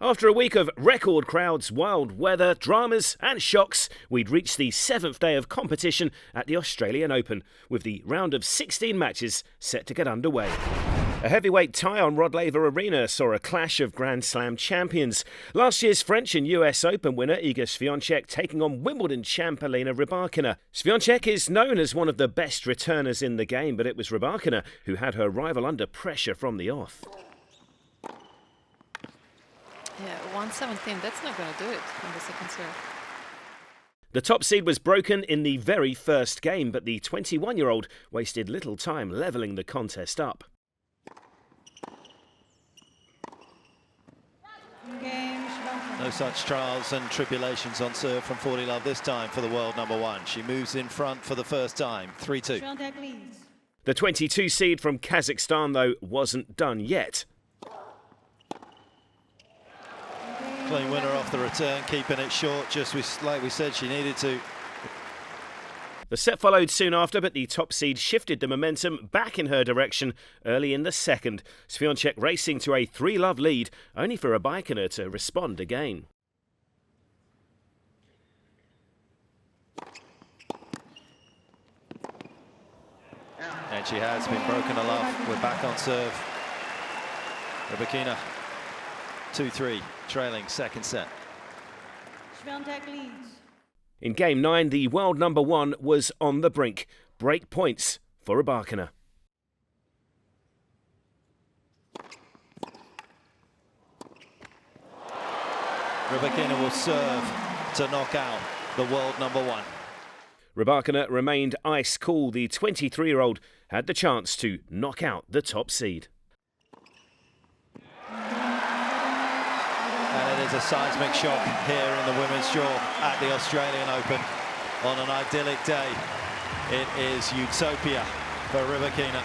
After a week of record crowds, wild weather, dramas and shocks, we'd reached the 7th day of competition at the Australian Open, with the round of 16 matches set to get underway. A heavyweight tie on Rod Laver Arena saw a clash of Grand Slam champions. Last year's French and US Open winner Iga Swiatek taking on Wimbledon champ Elena. Swiatek is known as one of the best returners in the game, but it was Rybakina who had her rival under pressure from the off. Yeah, 117, that's not going to do it in the second serve. The top seed was broken in the very first game, but the 21-year-old wasted little time levelling the contest up. No such trials and tribulations on serve from 40 Love this time for the world number one. She moves in front for the first time, 3-2. The 22 seed from Kazakhstan, though, wasn't done yet. Clean winner off the return, keeping it short, just like we said she needed to. The set followed soon after, but the top seed shifted the momentum back in her direction early in the second. Swiatek racing to a 3-love lead, only for Rybakina to respond again. And she has been broken aloft. We're back on serve. Rybakina 2-3, trailing second set. In Game 9, the world number one was on the brink. Break points for Rybakina. Rybakina will serve to knock out the world number one. Rybakina remained ice cool. The 23-year-old had the chance to knock out the top seed. And it is a seismic shock here in the women's draw at the Australian Open on an idyllic day. It is utopia for Rybakina.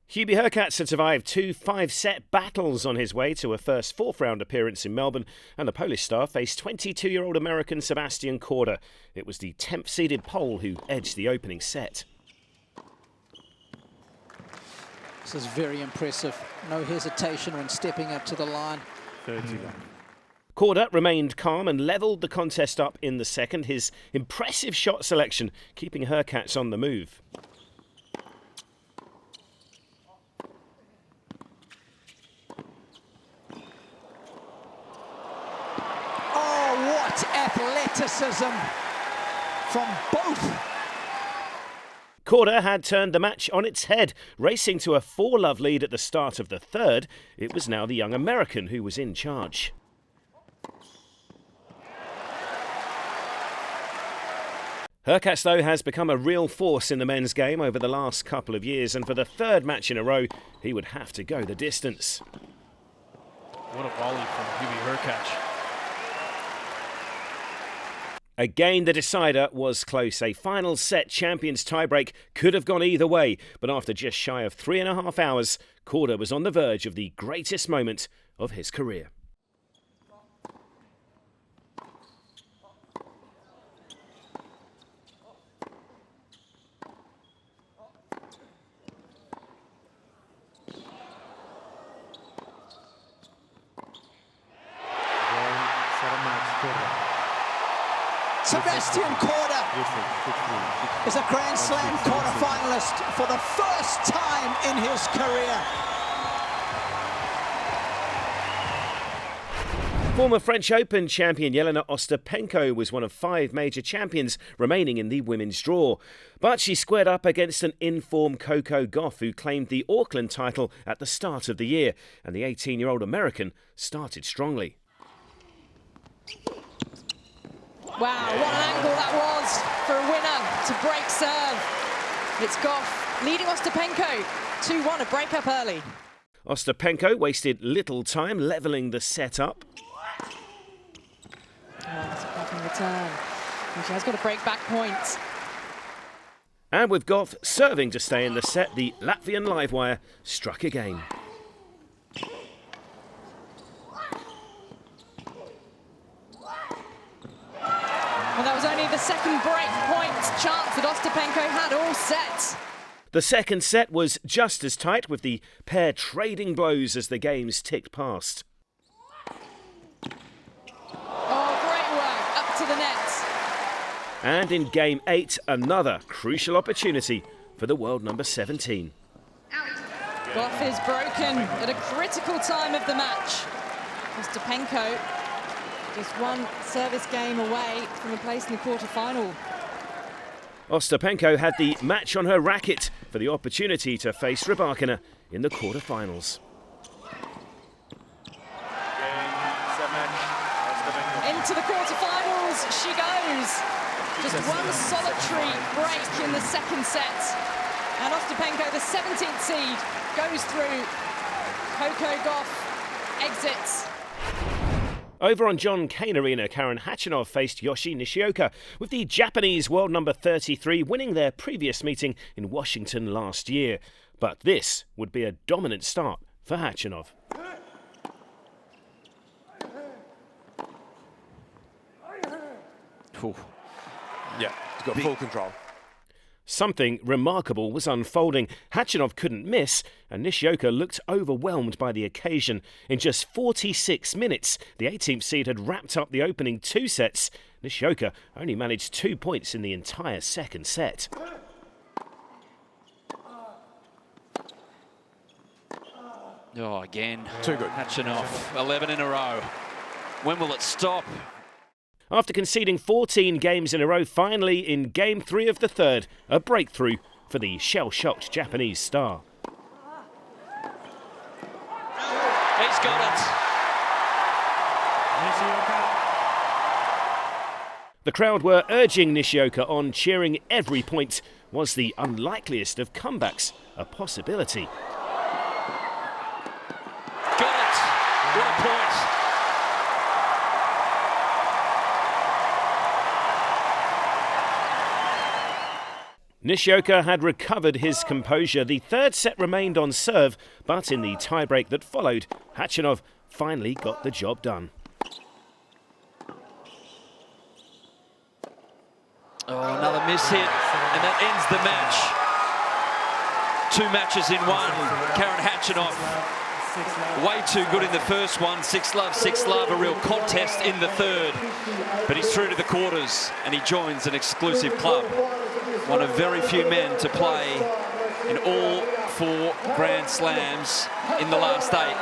Hubie Hurkacz had survived 2 5-set battles on his way to a first fourth-round appearance in Melbourne, and the Polish star faced 22-year-old American Sebastian Corda. It was the 10th-seeded Pole who edged the opening set. This is very impressive. No hesitation when stepping up to the line. 30. Corda remained calm and levelled the contest up in the second, his impressive shot selection keeping Hurkacz on the move. Oh, what athleticism from both. Corda had turned the match on its head, racing to a 4-love lead at the start of the third. It was now the young American who was in charge. Hurkacz, though, has become a real force in the men's game over the last couple of years, and for the third match in a row, he would have to go the distance. What a volley from Hubie Hurkacz. Again, the decider was close. A final set champions tiebreak could have gone either way, but after just shy of 3.5 hours, Corda was on the verge of the greatest moment of his career. Sebastian Corda is a Grand Slam quarter-finalist for the first time in his career. Former French Open champion Elena Ostapenko was one of 5 major champions remaining in the women's draw. But she squared up against an in-form CoCo who claimed the Auckland title at the start of the year, and the 18-year-old American started strongly. Wow, what an angle that was for a winner to break serve. It's Goff leading Ostapenko 2-1, a break up early. Ostapenko wasted little time levelling the set up. Oh, that's a cracking return. And she has got to break back points. And with Goff serving to stay in the set, the Latvian livewire struck again. Well, that was only the second break point chance that Ostapenko had all set. The second set was just as tight, with the pair trading blows as the games ticked past. Oh, great work, up to the net. And in Game 8, another crucial opportunity for the world number 17. Goff is broken at a critical time of the match. Ostapenko just one service game away from a place in the quarter-final. Ostapenko had the match on her racket for the opportunity to face Rybakina in the quarter-finals. Into the quarter-finals she goes. Just one solitary break in the second set. And Ostapenko, the 17th seed, goes through. CoCo Goff exits. Over on JohnCain Arena, Khachanov faced Nishioka, with the Japanese world number 33 winning their previous meeting in Washington last year. But this would be a dominant start for Khachanov. Yeah, he's got full control. Something remarkable was unfolding. Khachanov couldn't miss, and Nishioka looked overwhelmed by the occasion. In just 46 minutes, the 18th seed had wrapped up the opening two sets. Nishioka only managed 2 points in the entire second set. Oh, again. Too good. Khachanov, 11 in a row. When will it stop? After conceding 14 games in a row, finally in Game 3 of the third, a breakthrough for the shell-shocked Japanese star. He's got it. The crowd were urging Nishioka on, cheering every point. Was the unlikeliest of comebacks a possibility? Got it. What a point. Nishioka had recovered his composure. The third set remained on serve, but in the tiebreak that followed, Khachanov finally got the job done. Oh, another miss hit, and that ends the match. 2 matches in one. Khachanov, way too good in the first one. 6-love, a real contest in the third. But he's through to the quarters, and he joins an exclusive club. One of very few men to play in all 4 Grand Slams in the last 8.